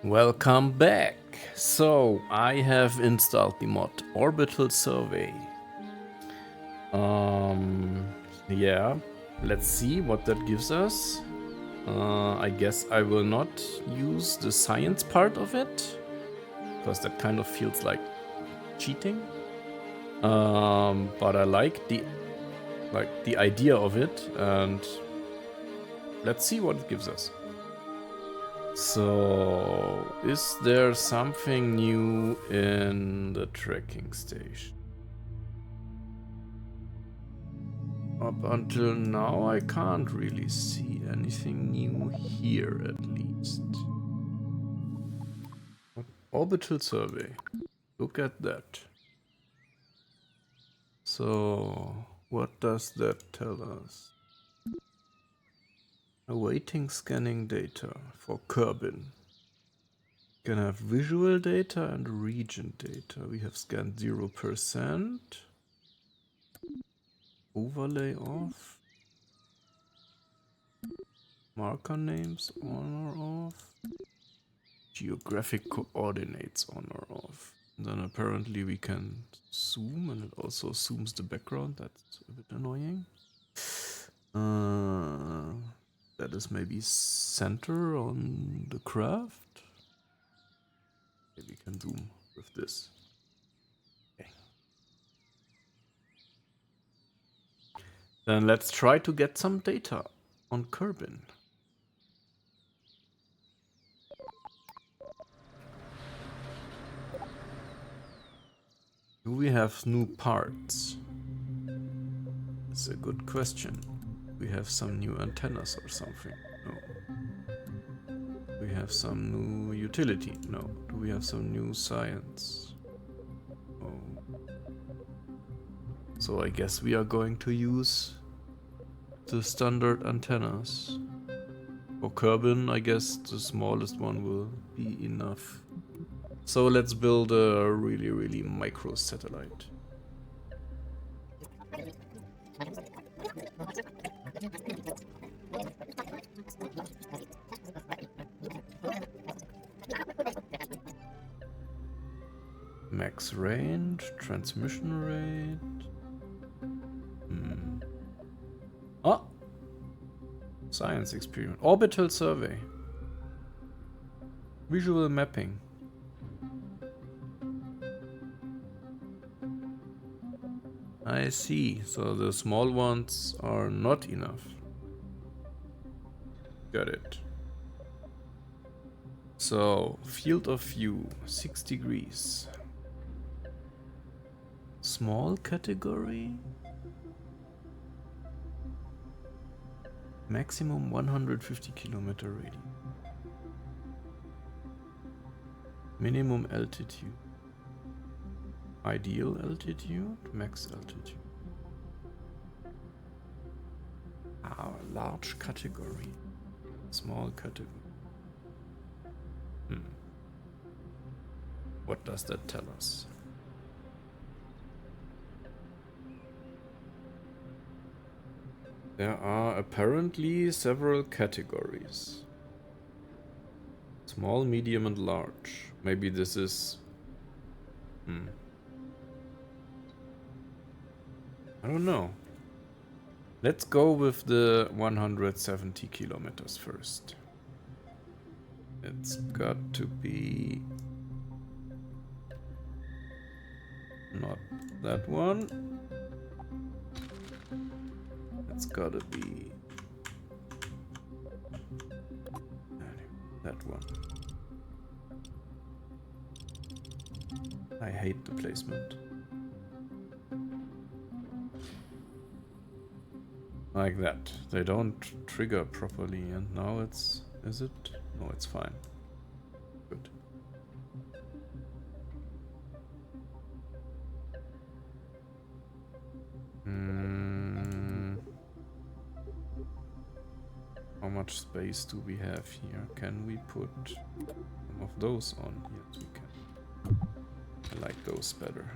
Welcome back. So I have installed the mod Orbital Survey. Yeah, let's see what that gives us. I guess I will not use the science part of it because that kind of feels like cheating. But I like the idea of it, and let's see what it gives us. So, is there something new in the tracking station? Up until now, I can't really see anything new here, at least. Orbital survey. Look at that. So, what does that tell us? Awaiting scanning data for Kerbin. Can have visual data and region data. We have scanned 0%. Overlay off. Marker names on or off. Geographic coordinates on or off. And then apparently we can zoom, and it also zooms the background. That's a bit annoying. That is maybe center on the craft. Maybe we can zoom with this. Okay. Then let's try to get some data on Kerbin. Do we have new parts? That's a good question. We have some new antennas or something? No. We have some new utility? No. Do we have some new science? Oh. So I guess we are going to use the standard antennas. For Kerbin, I guess the smallest one will be enough. So let's build a really micro satellite. Max range, transmission rate. Oh! Science experiment. Orbital survey. Visual mapping. I see. So the small ones are not enough. Got it. So, field of view, 6 degrees. Small category? Maximum 150 kilometer radius. Minimum altitude. Ideal altitude, max altitude. Large category. Small category. What does that tell us? There are apparently several categories. Small, medium, and large. Maybe this is... I don't know. Let's go with the 170 kilometers first. It's got to be... not that one. It's gotta be... that one. I hate the placement. Like that. They don't trigger properly, and now it's... is it? No, it's fine. Good. How much space do we have here? Can we put some of those on? Yes, we can. I like those better.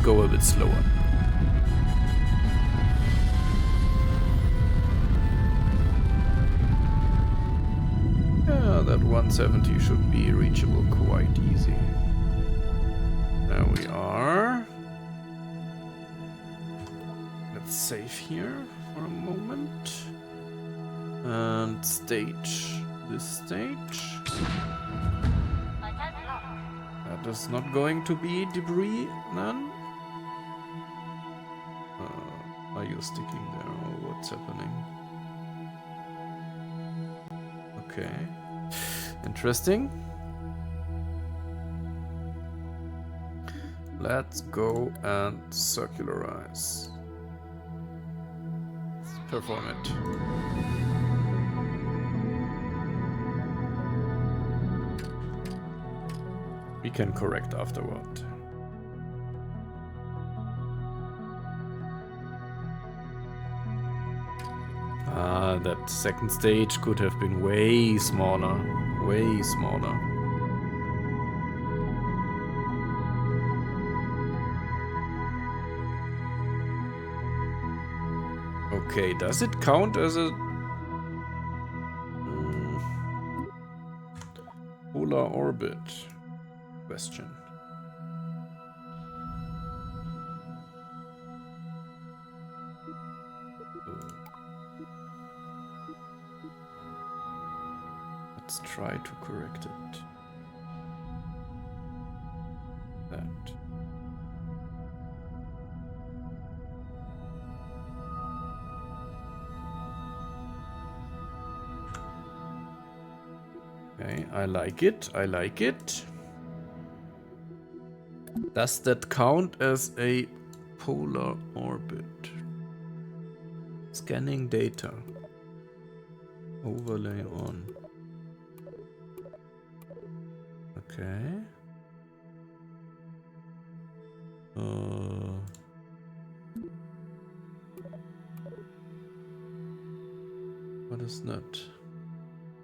go a bit slower. Yeah, that 170 should be reachable quite easy. There we are. Let's save here for a moment. And stage this stage. That is not going to be debris then. Are you sticking there or what's happening? Okay. Interesting. Let's go and circularize. Let's perform it. We can correct afterward. Ah, that second stage could have been way smaller. Way smaller. Okay, does it count as a polar orbit? Question. Let's try to correct it. That. Okay, I like it. I like it. Does that count as a polar orbit? Scanning data. Overlay on. Okay. What is that?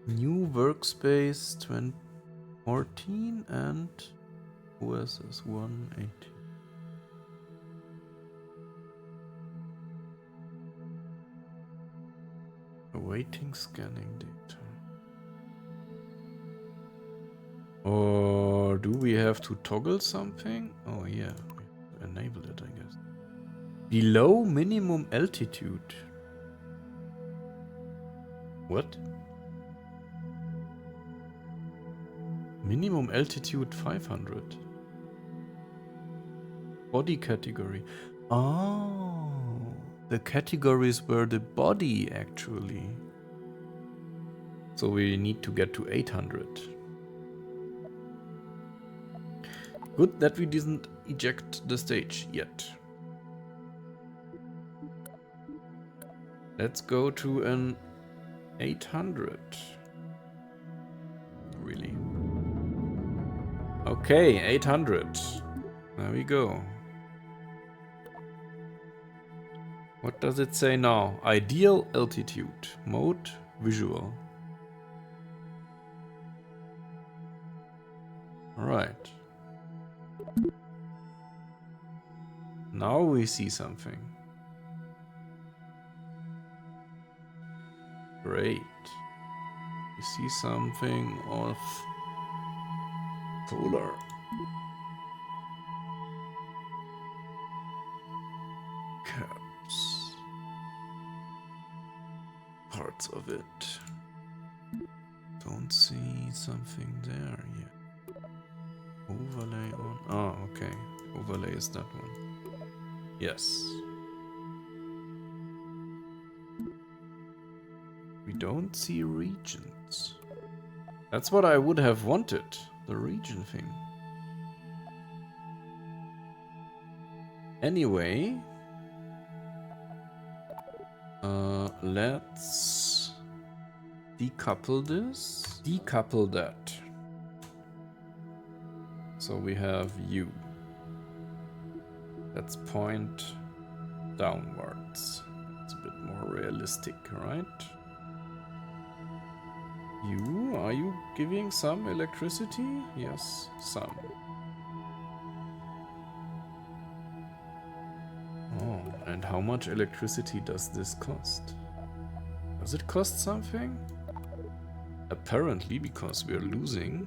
New workspace 2014 and OSS 180. Awaiting scanning data. Or do we have to toggle something? Oh yeah, we enable it, I guess. Below minimum altitude. What? Minimum altitude 500. Body category. Oh, the categories were the body actually. So we need to get to 800. Good that we didn't eject the stage yet. Let's go to an 800. Really? Okay, 800. There we go. What does it say now? Ideal altitude. Mode visual. Alright. Now we see something. Great. We see something of polar. Caps. Parts of it. Don't see something there yet. Overlay on. Oh, okay. Overlay is that one. Yes. We don't see regions. That's what I would have wanted. The region thing. Anyway. Let's decouple this. Decouple that. So we have U. Let's point downwards. It's a bit more realistic, right? You, are you giving some electricity? Yes, some. And how much electricity does this cost? Does it cost something? Apparently, because we are losing.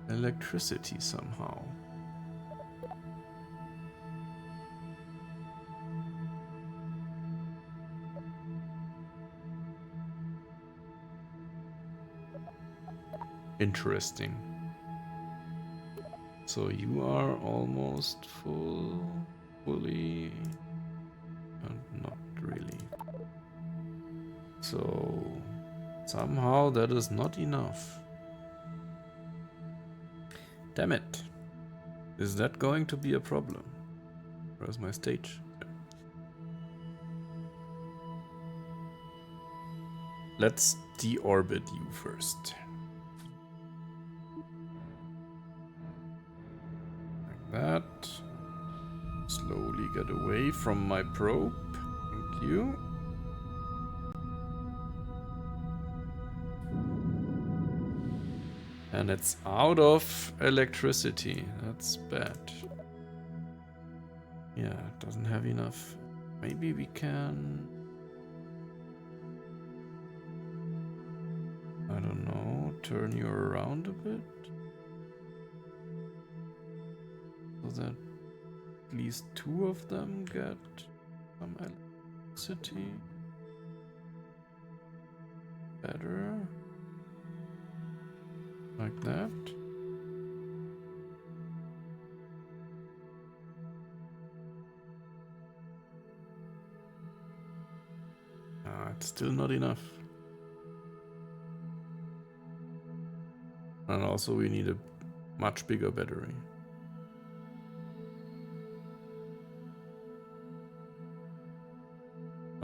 Electricity somehow. Interesting. So you are almost fully, and not really. So somehow that is not enough. Damn it. Is that going to be a problem? Where's my stage? Let's deorbit you first. Like that. Slowly get away from my probe. Thank you. And it's out of electricity. That's bad. Yeah, it doesn't have enough. Maybe we can... I don't know, turn you around a bit? So that at least 2 of them get some electricity. Better. Like that. It's still not enough. And also we need a much bigger battery.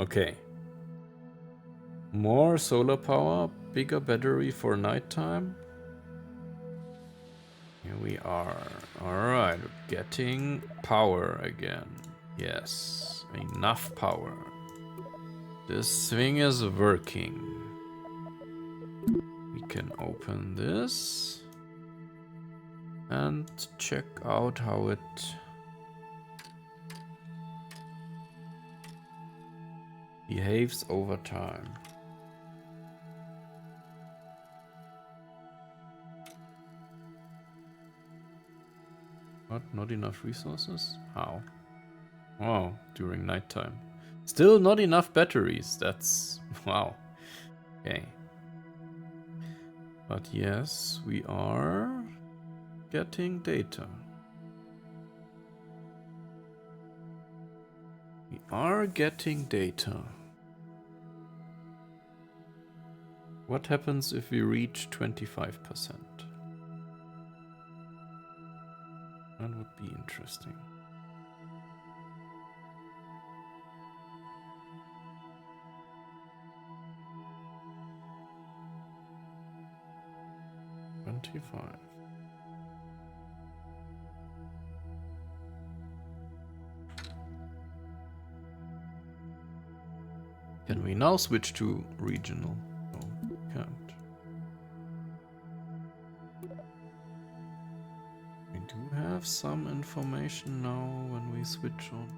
Okay. More solar power, bigger battery for nighttime. Here we are. Alright, getting power again. Yes, enough power. This thing is working. We can open this and check out how it behaves over time. What? Not enough resources? How? Oh, during nighttime. Still not enough batteries. That's... wow. Okay. But yes, we are getting data. We are getting data. What happens if we reach 25%? That would be interesting. Can we now switch to regional? No, we can't. We do have some information now when we switch on.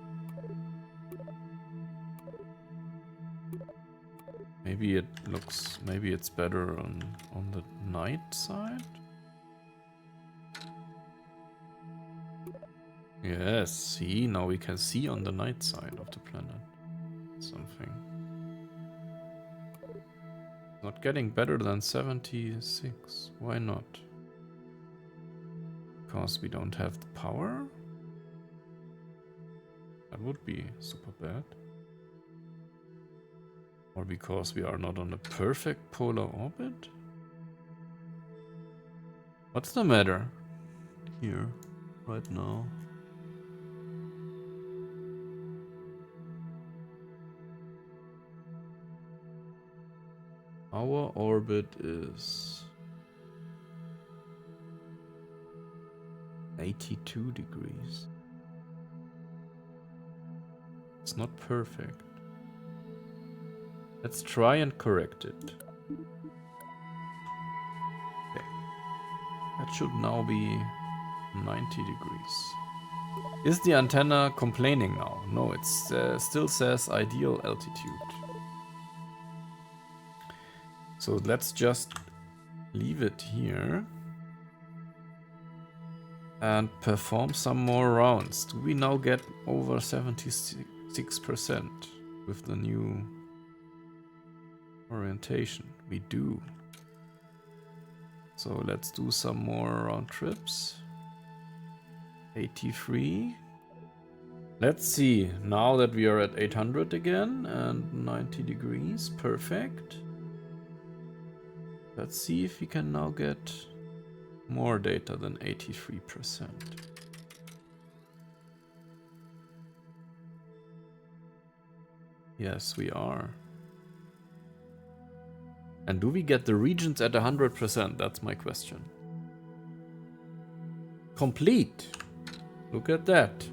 Maybe it looks, maybe it's better on the night side? Yes, see, now we can see on the night side of the planet something. Not getting better than 76. Why not? Because we don't have the power? That would be super bad. Or because we are not on a perfect polar orbit? What's the matter here right now? Our orbit is 82 degrees. It's not perfect. Let's try and correct it. Okay. That should now be 90 degrees. Is the antenna complaining now? No, it still says ideal altitude. So let's just leave it here and perform some more rounds. Do we now get over 76% with the new orientation? We do. So let's do some more round trips. 83. Let's see, now that we are at 800 again and 90 degrees, perfect. Let's see if we can now get more data than 83%. Yes, we are. And do we get the regions at 100%? That's my question. Complete. Look at that.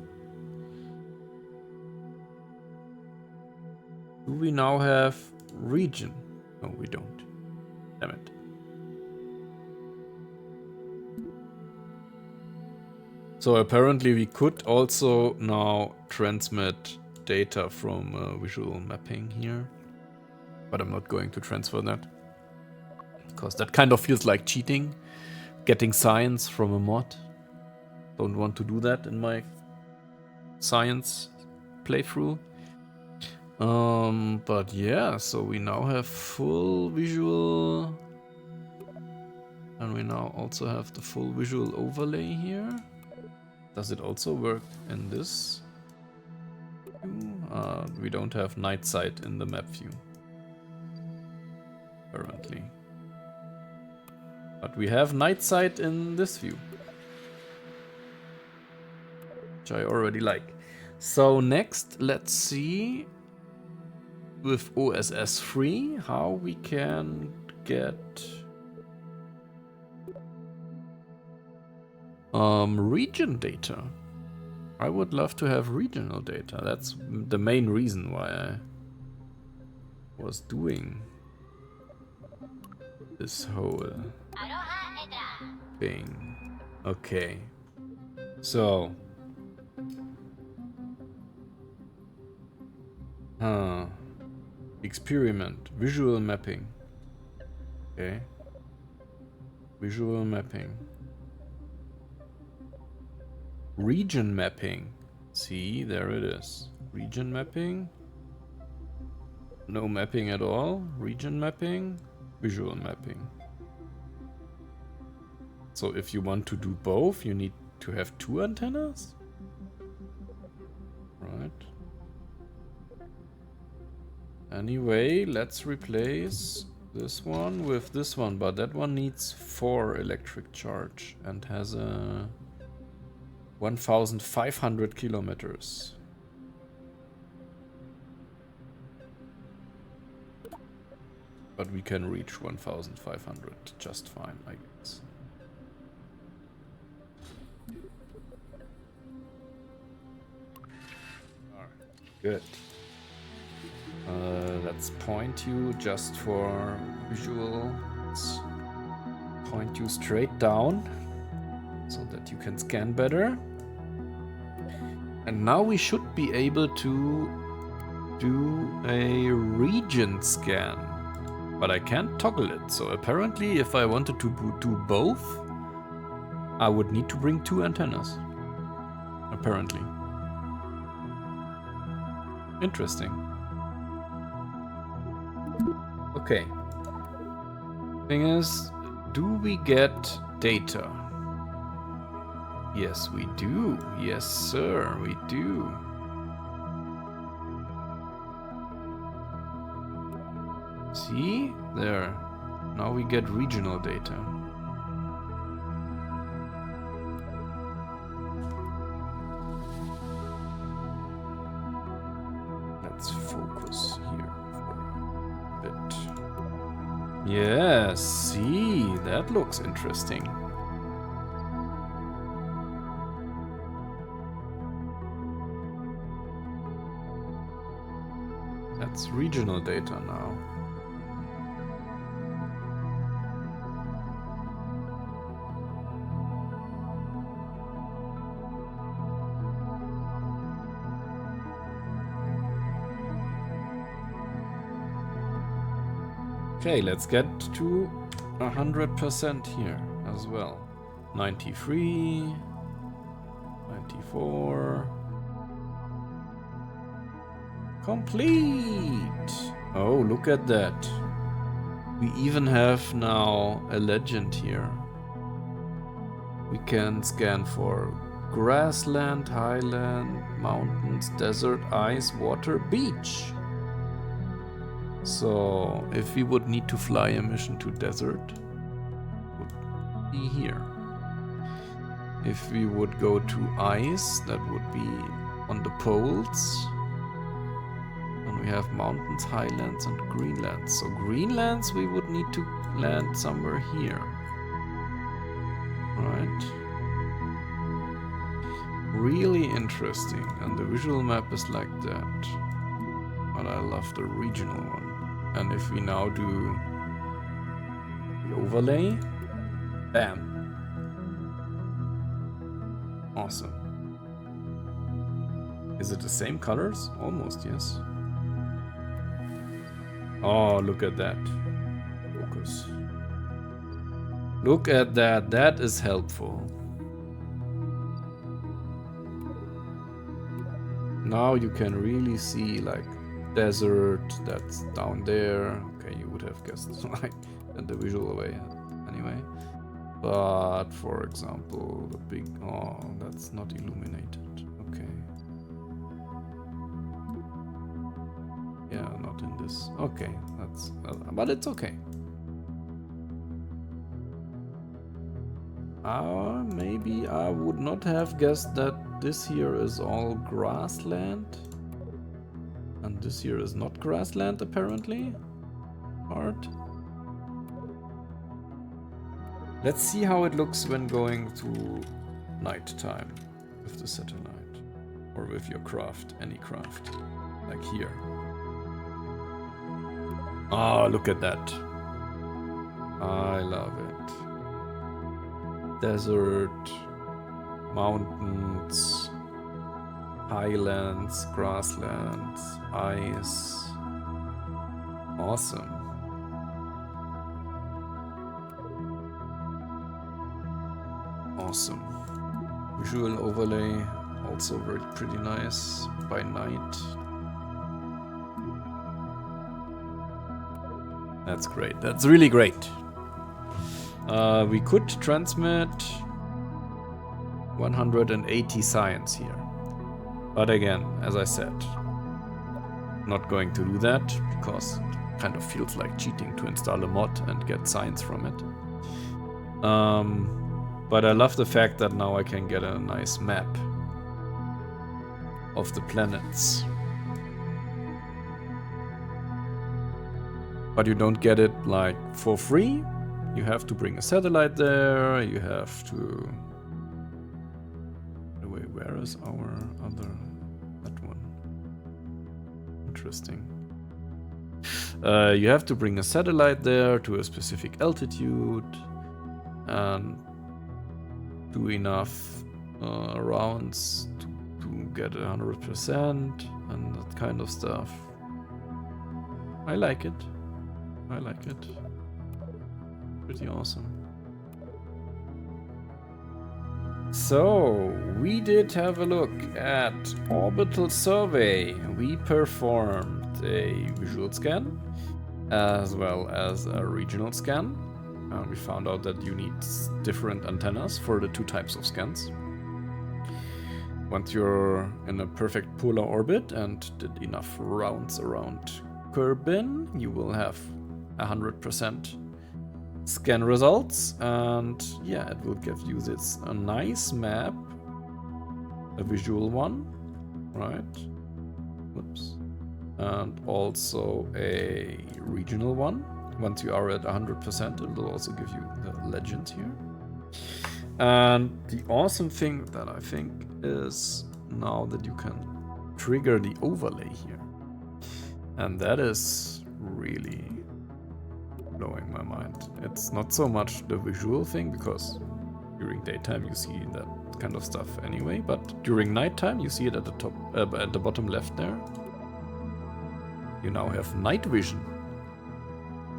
Do we now have region? No, we don't. Damn it. So apparently we could also now transmit data from visual mapping here. But I'm not going to transfer that. Because that kind of feels like cheating. Getting science from a mod. Don't want to do that in my science playthrough. But yeah, so we now have full visual. And we now also have the full visual overlay here. Does it also work in this view? We don't have night sight in the map view. Apparently. But we have night sight in this view. Which I already like. So next, let's see with OSS 3 how we can get region data. I would love to have regional data. That's the main reason why I was doing this whole thing. Okay. So. Experiment. Visual mapping. Okay. Visual mapping. Region mapping. See, there it is. Region mapping. No mapping at all. Region mapping. Visual mapping. So if you want to do both, you need to have two antennas? Right. Anyway, let's replace this one with this one, but that one needs 4 electric charge and has a 1,500 kilometers. But we can reach 1,500 just fine, I guess. Alright, good. Let's point you just for visual. Let's point you straight down so that you can scan better. And now we should be able to do a region scan. But I can't toggle it. So apparently if I wanted to do both, I would need to bring 2 antennas. Apparently. Interesting. Okay. Thing is, do we get data? Yes, we do. Yes, sir, we do. See? There. Now we get regional data. Let's focus here for a bit. Yes, see, that looks interesting. That's regional data now. Okay, let's get to 100% here as well. 93, 94. Complete! Oh, look at that. We even have now a legend here. We can scan for grassland, highland, mountains, desert, ice, water, beach. So, if we would need to fly a mission to desert, it would be here. If we would go to ice, that would be on the poles. And we have mountains, highlands, and greenlands. So greenlands, we would need to land somewhere here. Right? Really interesting. And the visual map is like that. But I love the regional one. And if we now do the overlay, bam. Awesome. Is it the same colors? Almost, yes. Oh, look at that. Focus. Look at that. That is helpful. Now you can really see like desert that's down there. Okay, you would have guessed like in the visual way anyway. But for example, the big, oh, that's not illuminated. Okay. Yeah, not in this. Okay, that's, but it's okay. Maybe I would not have guessed that this here is all grassland. And this here is not grassland, apparently. Art. Let's see how it looks when going to nighttime with the satellite. Or with your craft, any craft. Like here. Oh, look at that. I love it. Desert, mountains, highlands, grasslands, ice. Awesome. Awesome. Visual overlay, also very pretty nice by night. That's great. That's really great. We could transmit 180 science here. But again, as I said, not going to do that because it kind of feels like cheating to install a mod and get science from it. But I love the fact that now I can get a nice map of the planets. But you don't get it like for free. You have to bring a satellite there, you have to... Wait, where is our other... that one? Interesting. You have to bring a satellite there to a specific altitude and do enough rounds to get 100% and that kind of stuff. I like it. I like it. Pretty awesome. So, we did have a look at Orbital Survey. We performed a visual scan as well as a regional scan. We found out that you need different antennas for the two types of scans. Once you're in a perfect polar orbit and did enough rounds around Kerbin, you will have 100% scan results, and yeah, it will give you this a nice map, a visual one, right? Whoops. And also a regional one. Once you are at 100%, it will also give you the legend here. And the awesome thing that I think is now that you can trigger the overlay here. And that is really blowing my mind. It's not so much the visual thing, because during daytime you see that kind of stuff anyway, but during nighttime you see it at the top, at the bottom left there. You now have night vision.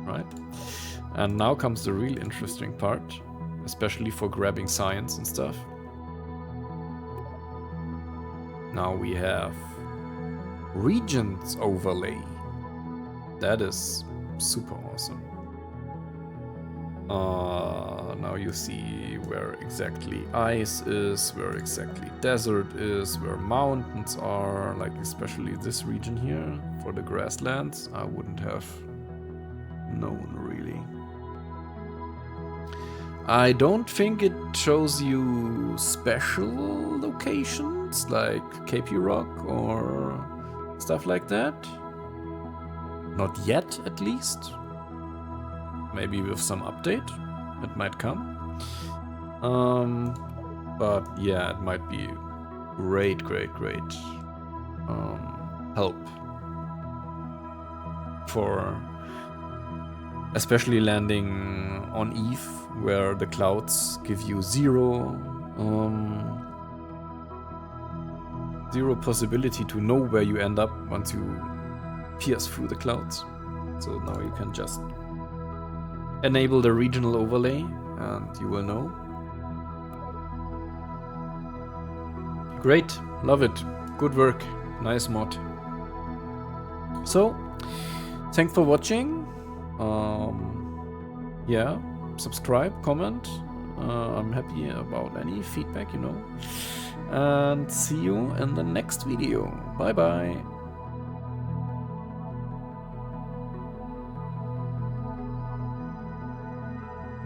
right? And now comes the real interesting part, especially for grabbing science and stuff. Now we have regions overlay. That is super awesome. Now you see where exactly ice is, where exactly desert is, where mountains are, like especially this region here for the grasslands. I wouldn't have known really. I don't think it shows you special locations like KP Rock or stuff like that. Not yet, at least. Maybe with some update, it might come. But yeah, it might be great help for especially landing on Eve, where the clouds give you zero possibility to know where you end up once you pierce through the clouds. So now you can just enable the regional overlay and you will know. Great, love it, good work, nice mod. So, thanks for watching. Yeah, subscribe, comment. I'm happy about any feedback, you know. And see you in the next video. Bye bye.